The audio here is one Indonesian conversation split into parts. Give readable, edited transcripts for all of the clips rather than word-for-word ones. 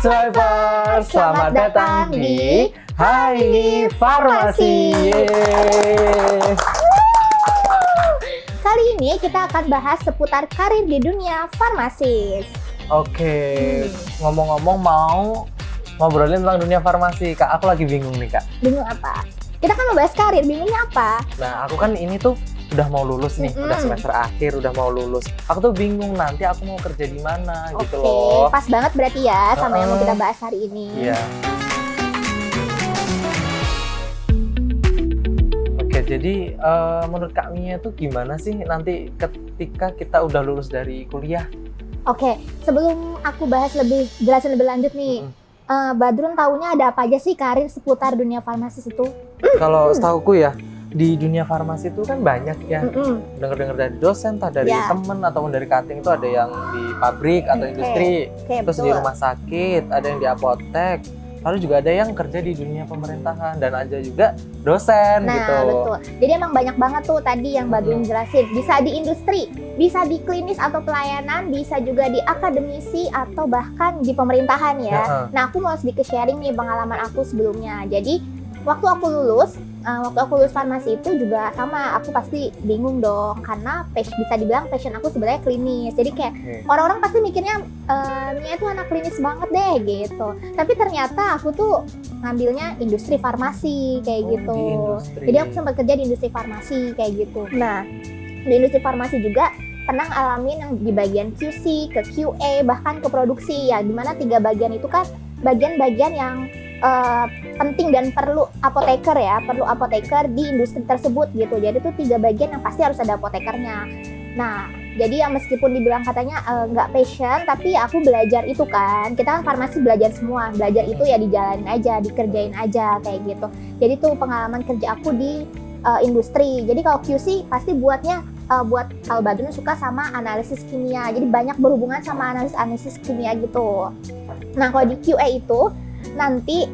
Swiper, selamat datang di Hai Farmasi. Yeay. Kali ini kita akan bahas seputar karir di dunia farmasis. Oke, ngomong-ngomong mau ngobrolin tentang dunia farmasi. Kak, aku lagi bingung nih, Kak. Bingung apa? Kita kan membahas karir, bingungnya apa? Nah, aku kan ini tuh udah mau lulus nih, udah semester akhir, udah mau lulus. Aku tuh bingung nanti aku mau kerja di mana gitu loh. Pas banget berarti ya sama yang mau kita bahas hari ini. Iya. Oke, jadi menurut Kak Mia tuh gimana sih nanti ketika kita udah lulus dari kuliah? Oke, sebelum aku bahas jelasin lebih lanjut nih, Badrun taunya ada apa aja sih karir seputar dunia farmasis itu? Kalau setauku ya, di dunia farmasi itu kan banyak ya. Dengar-dengar dari dosen, entah dari temen ataupun dari cutting itu ada yang di pabrik atau industri, terus di rumah sakit, ada yang di apotek. Lalu juga ada yang kerja di dunia pemerintahan dan ada juga dosen gitu. Nah, betul. Jadi emang banyak banget tuh tadi yang Badrun jelasin. Bisa di industri, bisa di klinis atau pelayanan, bisa juga di akademisi atau bahkan di pemerintahan ya. Nah, aku mau sedikit sharing nih pengalaman aku sebelumnya. Jadi, waktu aku lulus farmasi itu juga sama, aku pasti bingung dong karena bisa dibilang passion aku sebenarnya klinis. Jadi kayak orang-orang pasti mikirnya Mia itu anak klinis banget deh gitu. Tapi ternyata aku tuh ngambilnya industri farmasi kayak gitu. Jadi aku sempat kerja di industri farmasi kayak gitu. Nah, di industri farmasi juga pernah ngalamin yang di bagian QC, ke QA, bahkan ke produksi ya. Dimana 3 bagian itu kan bagian-bagian yang penting dan perlu apoteker di industri tersebut gitu. Jadi tuh 3 bagian yang pasti harus ada apotekernya. Nah, jadi yang meskipun dibilang katanya nggak passion, tapi aku belajar itu kan. Kita kan farmasi belajar semua, belajar itu ya dijalanin aja, dikerjain aja kayak gitu. Jadi tuh pengalaman kerja aku di industri. Jadi kalau QC pasti buat kalau Badrun suka sama analisis kimia. Jadi banyak berhubungan sama analisis kimia gitu. Nah, kalau di QA itu nanti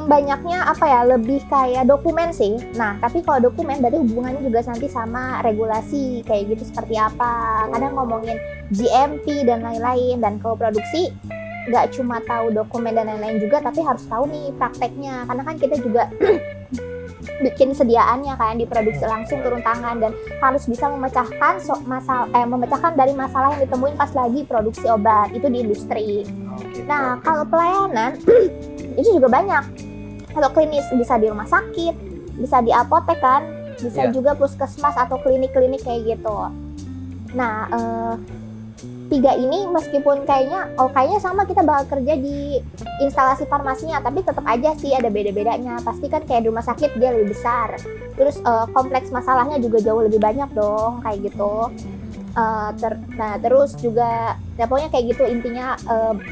banyaknya lebih kayak dokumen sih. Nah, tapi kalau dokumen berarti hubungannya juga nanti sama regulasi kayak gitu seperti apa. Kadang ngomongin GMP dan lain-lain. Dan kalau produksi nggak cuma tahu dokumen dan lain-lain juga, tapi harus tahu nih prakteknya. Karena kan kita juga bikin sediaannya kan di produksi langsung turun tangan dan harus bisa memecahkan dari masalah yang ditemuin pas lagi produksi obat itu di industri. Nah, kalau pelayanan itu juga banyak. Kalau klinis bisa di rumah sakit, bisa di apotek kan, bisa juga puskesmas atau klinik-klinik kayak gitu. Nah, 3 ini meskipun kayaknya sama kita bakal kerja di instalasi farmasinya, tapi tetap aja sih ada beda-bedanya. Pasti kan kayak di rumah sakit dia lebih besar. Terus kompleks masalahnya juga jauh lebih banyak dong kayak gitu. Nah, terus juga ya pokoknya kayak gitu intinya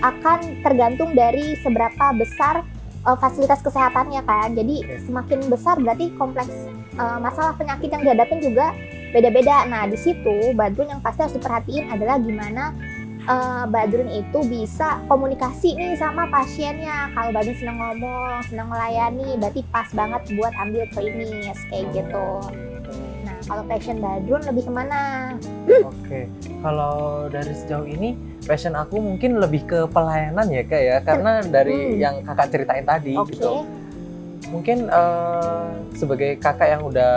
akan tergantung dari seberapa besar fasilitas kesehatannya kan. Jadi semakin besar berarti kompleks masalah penyakit yang dihadapin juga beda-beda. Nah, di situ Badrun yang pasti harus diperhatiin adalah gimana Badrun itu bisa komunikasi nih sama pasiennya. Kalau Badrun senang ngomong, senang melayani, berarti pas banget buat ambil klinis kayak gitu. Nah, kalau passion Badrun lebih kemana? Oke, kalau dari sejauh ini passion aku mungkin lebih ke pelayanan ya Kak ya, karena dari yang Kakak ceritain tadi gitu. Mungkin sebagai kakak yang udah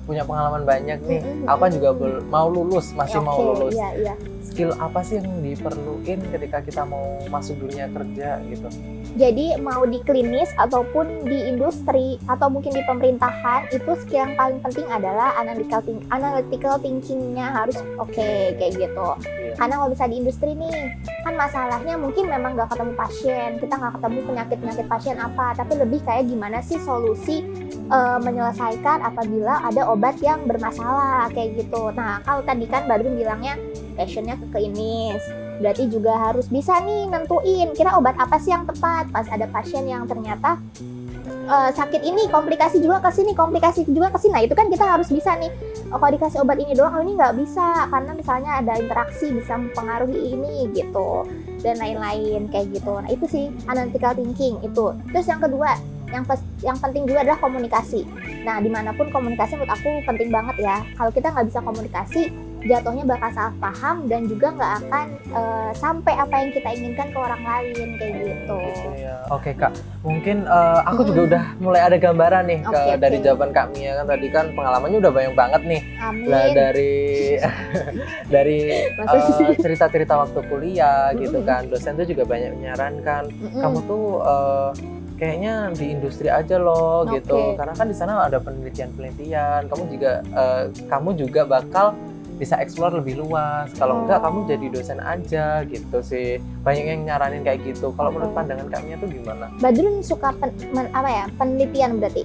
punya pengalaman banyak nih, aku kan juga mau lulus, masih mau lulus. Skill apa sih yang diperluin ketika kita mau masuk dunia kerja gitu? Jadi mau di klinis ataupun di industri atau mungkin di pemerintahan, itu skill yang paling penting adalah analytical thinking-nya harus oke, kayak gitu. Karena kalau bisa di industri nih, kan masalahnya mungkin memang nggak ketemu pasien, kita nggak ketemu penyakit pasien apa, tapi lebih kayak gimana sih solusi menyelesaikan apabila ada obat yang bermasalah kayak gitu. Nah, kalau tadi kan Badrun bilangnya passionnya ke klinis, berarti juga harus bisa nih nentuin kira obat apa sih yang tepat pas ada pasien yang ternyata sakit ini, komplikasi juga ke sini. Nah, itu kan kita harus bisa nih, kalau dikasih obat ini doang, ini nggak bisa karena misalnya ada interaksi bisa mempengaruhi ini gitu dan lain-lain kayak gitu. Nah, itu sih analytical thinking itu. Terus yang kedua, yang penting juga adalah komunikasi. Nah, dimanapun komunikasi menurut aku penting banget ya. Kalau kita nggak bisa komunikasi, jatuhnya bakal salah paham dan juga nggak akan sampai apa yang kita inginkan ke orang lain kayak gitu. Ya. Oke Kak, mungkin aku juga udah mulai ada gambaran nih dari jawaban Kak Mia kan tadi kan pengalamannya udah banyak banget nih. Amin. Lah dari cerita-cerita waktu kuliah gitu kan, dosen tuh juga banyak menyarankan kamu tuh kayaknya di industri aja loh gitu, karena kan di sana ada penelitian-penelitian, kamu juga bakal bisa explore lebih luas. Kalau enggak kamu jadi dosen aja gitu sih. Banyak yang nyaranin kayak gitu. Kalau menurut pandangan Kak Mia tuh gimana? Badrun suka penelitian berarti?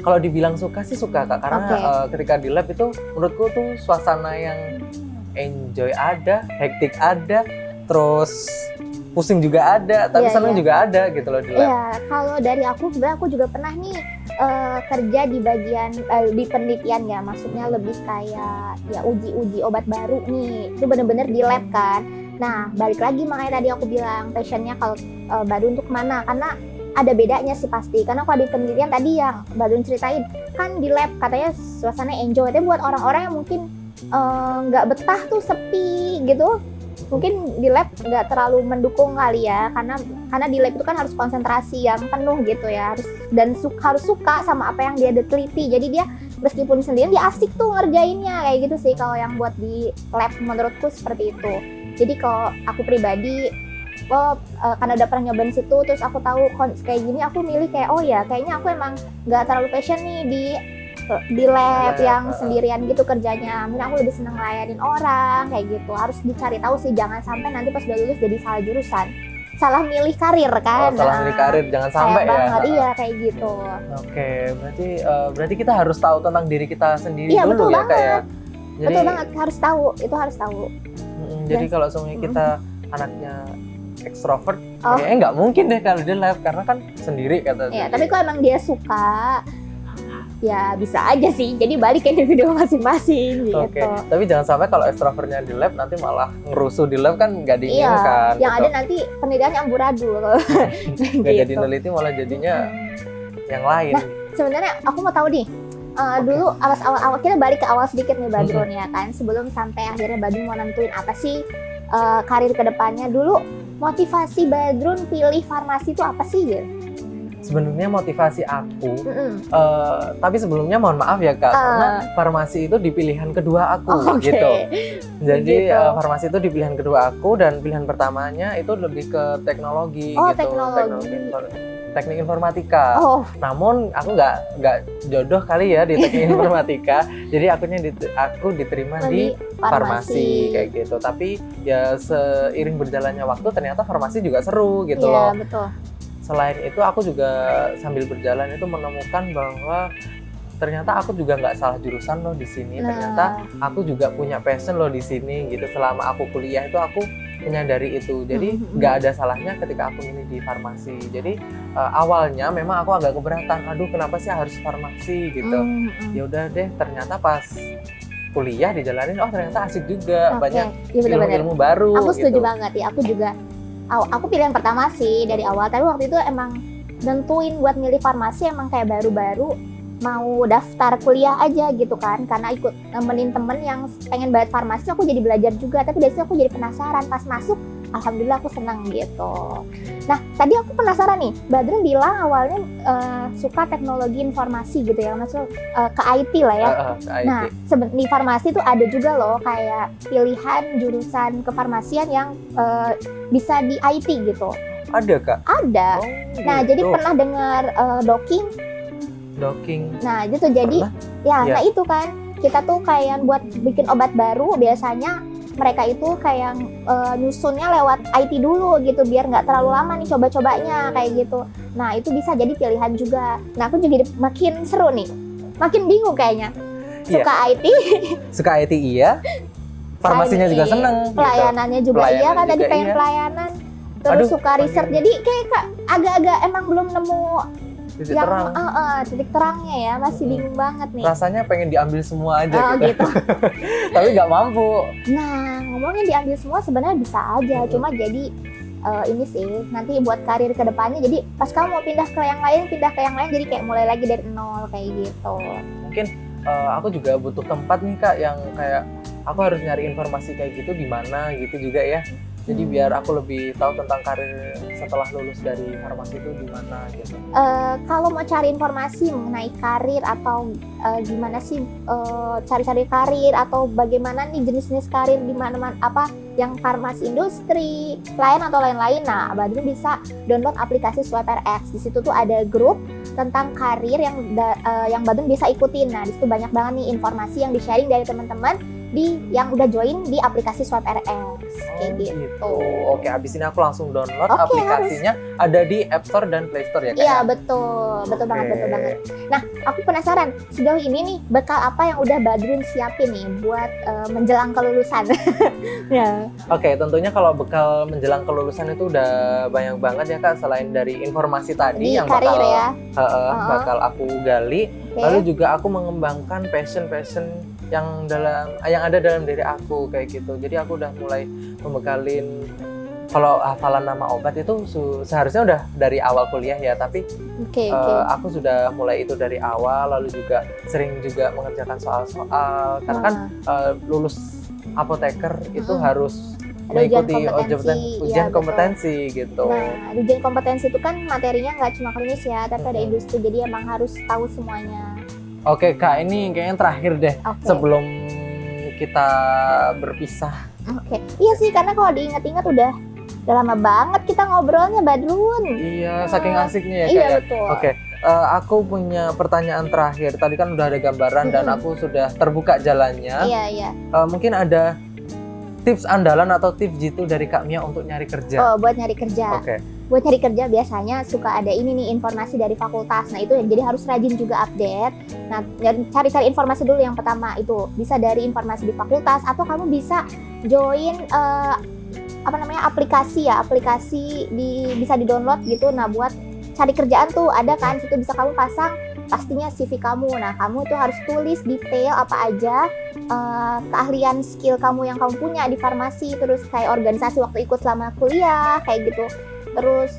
Kalau dibilang suka sih suka Kak, karena ketika di lab itu menurutku tuh suasana yang enjoy ada, hektik ada, terus pusing juga ada, tapi senang juga ada gitu loh di lab. Iya, kalau dari aku sebenarnya aku juga pernah nih kerja di bagian di penelitian ya, maksudnya lebih kayak ya uji obat baru nih, itu bener-bener di lab kan. Nah balik lagi makanya tadi aku bilang passionnya kalau baru untuk mana, karena ada bedanya sih pasti, karena kalau di penelitian tadi yang Badun ceritain kan di lab katanya suasana enjoy, tapi buat orang-orang yang mungkin nggak betah tuh sepi gitu, mungkin di lab nggak terlalu mendukung kali ya, karena di lab itu kan harus konsentrasi yang penuh gitu ya, harus suka sama apa yang dia teliti, jadi dia meskipun sendirian dia asik tuh ngerjainnya kayak gitu sih kalau yang buat di lab menurutku seperti itu. Jadi kalau aku pribadi karena udah pernah nyobain situ, terus aku tahu kayak gini, aku milih kayak kayaknya aku emang nggak terlalu passion nih di lab yang sendirian gitu kerjanya. Mungkin aku lebih seneng ngelayanin orang kayak gitu. Harus dicari tahu sih, jangan sampai nanti pas udah lulus jadi salah jurusan, salah milih karir kan. Salah milih karir, jangan sampai ya. Banget, iya kayak gitu. Oke, berarti kita harus tahu tentang diri kita sendiri dulu betul ya banget. kayak. Betul banget, harus tahu, itu harus tahu. Jadi kalau semuanya kita anaknya ekstrovert, kayaknya nggak mungkin deh kalau di lab, karena kan sendiri kata. Iya, tapi kalau emang dia suka, ya bisa aja sih. Jadi balik ke individu masing-masing gitu. Oke. Tapi jangan sampai kalau ekstrovertnya di lab nanti malah ngerusuh di lab, kan nggak diinginkan. Iya, yang ada nanti penelitiannya amburadul. Nggak jadi neliti, malah jadinya yang lain. Nah, sebenarnya aku mau tahu nih. Dulu awal kita balik ke awal sedikit nih Badrun ya kan, sebelum sampai akhirnya Badrun mau nentuin apa sih karir kedepannya. Dulu motivasi Badrun pilih farmasi itu apa sih gitu? Sebenarnya motivasi aku, tapi sebelumnya mohon maaf ya Kak, karena farmasi itu di pilihan kedua aku gitu. Jadi farmasi itu di pilihan kedua aku, dan pilihan pertamanya itu lebih ke teknologi teknik informatika. Namun aku nggak jodoh kali ya di teknik informatika, jadi aku diterima di farmasi kayak gitu. Tapi ya seiring berjalannya waktu ternyata farmasi juga seru gitu loh. Betul. Selain itu aku juga sambil berjalan itu menemukan bahwa ternyata aku juga nggak salah jurusan loh di sini. Ternyata aku juga punya passion loh di sini gitu. Selama aku kuliah itu aku menyadari itu. Jadi nggak ada salahnya ketika aku milih di farmasi. Jadi awalnya memang aku agak keberatan. Aduh, kenapa sih harus farmasi gitu? Ya udah deh, ternyata pas kuliah dijalanin, ternyata asik juga, banyak ilmu-ilmu baru. Aku setuju gitu. banget ya. Aku pilihan pertama sih dari awal. Tapi waktu itu emang nentuin buat milih farmasi emang kayak baru-baru mau daftar kuliah aja gitu kan, karena ikut nemenin temen yang pengen banget farmasi, aku jadi belajar juga. Tapi dari situ aku jadi penasaran, pas masuk alhamdulillah aku senang gitu. Nah tadi aku penasaran nih, Badrun bilang awalnya suka teknologi informasi gitu ya, maksud ke IT lah ya. Nah di farmasi tuh ada juga loh kayak pilihan jurusan kefarmasian yang bisa di IT gitu. Ada Kak? Ada. Nah jadi pernah dengar docking? Nah itu jadi nah itu kan kita tuh kayak buat bikin obat baru, biasanya mereka itu kayak nyusunnya lewat IT dulu gitu biar nggak terlalu lama nih coba-cobanya kayak gitu. Nah itu bisa jadi pilihan juga. Nah aku juga makin seru nih, makin bingung kayaknya. Suka IT? Suka IT iya. Farmasinya juga seneng. Pelayanannya gitu. juga iya kan, tadi pengen pelayanan. Terus suka riset, jadi kayak agak-agak emang belum nemu titik terang. Titik terangnya ya, masih bingung banget nih. Rasanya pengen diambil semua aja gitu. Tapi nggak mampu. Nah, ngomongin diambil semua sebenarnya bisa aja, cuma jadi ini sih nanti buat karir kedepannya. Jadi pas kamu mau pindah ke yang lain, jadi kayak mulai lagi dari nol kayak gitu. Mungkin aku juga butuh tempat nih Kak yang kayak aku harus nyari informasi kayak gitu di mana gitu juga ya. Jadi biar aku lebih tahu tentang karir setelah lulus dari farmasi itu gimana gitu. Kalau mau cari informasi mengenai karir atau gimana sih cari-cari karir atau bagaimana nih jenis-jenis karir di mana apa yang farmasi industri, pelayanan atau lain-lain. Nah, Badrun bisa download aplikasi Swiper X. Di situ tuh ada grup tentang karir yang Badrun bisa ikutin. Nah, di situ banyak banget nih informasi yang di-sharing dari teman-teman yang udah join di aplikasi Swiper X. Kayak gitu. Oke, abis ini aku langsung download aplikasinya. Ada di App Store dan Play Store ya Kak? Iya, betul banget. Nah, aku penasaran sejauh ini nih bekal apa yang udah Badrun siapin nih buat menjelang kelulusan? Ya. Oke, tentunya kalau bekal menjelang kelulusan itu udah banyak banget ya Kak, selain dari informasi tadi di yang karir bakal aku gali. Okay. Lalu juga aku mengembangkan passion yang ada dalam diri aku kayak gitu. Jadi aku udah mulai membekalin, kalau hafalan nama obat itu seharusnya udah dari awal kuliah ya, tapi aku sudah mulai itu dari awal. Lalu juga sering juga mengerjakan soal-soal karena kan lulus apoteker itu harus mengikuti ujian kompetensi gitu. Nah, ujian kompetensi itu kan materinya nggak cuma klinis ya, tapi ada industri, jadi emang harus tahu semuanya. Oke Kak, ini kayaknya terakhir deh sebelum kita berpisah. Oke, iya sih, karena kalau diingat-ingat udah lama banget kita ngobrolnya, Badrun. Iya, saking asiknya ya Kak. Iya, ya. betul. Oke, aku punya pertanyaan terakhir. Tadi kan udah ada gambaran dan aku sudah terbuka jalannya. Iya. Mungkin ada tips andalan atau tips jitu dari Kak Mia untuk nyari kerja? Oh, buat nyari kerja. Oke. Buat nyari kerja biasanya suka ada ini nih, informasi dari fakultas. Nah, itu jadi harus rajin juga update. Nah, cari-cari informasi dulu yang pertama itu. Bisa dari informasi di fakultas atau kamu bisa join aplikasi ya. Aplikasi bisa di-download gitu. Nah, buat cari kerjaan tuh ada kan, situ bisa kamu pasang pastinya CV kamu. Nah, kamu tuh harus tulis detail apa aja keahlian skill kamu yang kamu punya di farmasi, terus kayak organisasi waktu ikut selama kuliah kayak gitu. Terus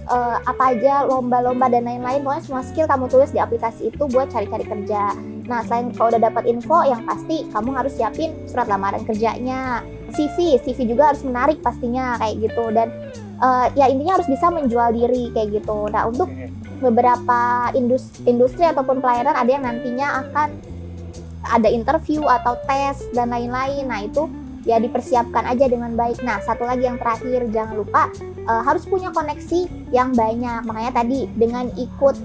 apa aja lomba-lomba dan lain-lain, pokoknya semua skill kamu tulis di aplikasi itu buat cari-cari kerja. Nah, selain kalau udah dapat info, yang pasti kamu harus siapin surat lamaran kerjanya, CV juga harus menarik pastinya kayak gitu. Dan ya intinya harus bisa menjual diri kayak gitu. Nah, untuk beberapa industri ataupun pelayanan ada yang nantinya akan ada interview atau tes dan lain-lain. Nah, itu ya dipersiapkan aja dengan baik. Nah, satu lagi yang terakhir, jangan lupa harus punya koneksi yang banyak. Makanya tadi dengan ikut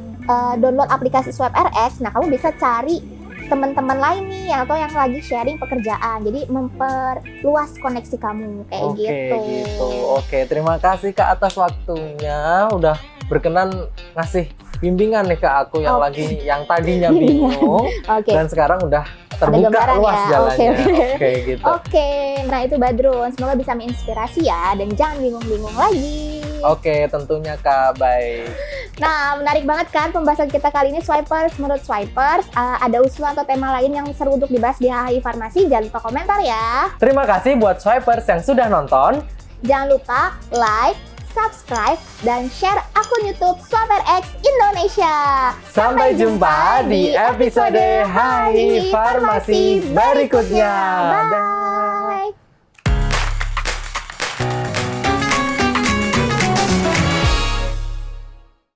download aplikasi Swiper X, nah kamu bisa cari teman-teman lain nih atau yang lagi sharing pekerjaan. Jadi memperluas koneksi kamu kayak gitu. Oke, terima kasih Kak atas waktunya, udah berkenan ngasih bimbingan nih ke aku yang yang tadinya bingung dan sekarang udah terbuka luas jalannya. Oke, nah itu Badrun, semoga bisa menginspirasi ya dan jangan bingung-bingung lagi. Oke, tentunya Kak, baik. Nah, menarik banget kan pembahasan kita kali ini, Swipers. Menurut Swipers, ada usulan atau tema lain yang seru untuk dibahas di HHI Farmasi? Jangan lupa komentar ya. Terima kasih buat Swipers yang sudah nonton. Jangan lupa like, subscribe, dan share akun YouTube Swiper X Indonesia. Sampai jumpa di episode HHI Farmasi berikutnya. Bye.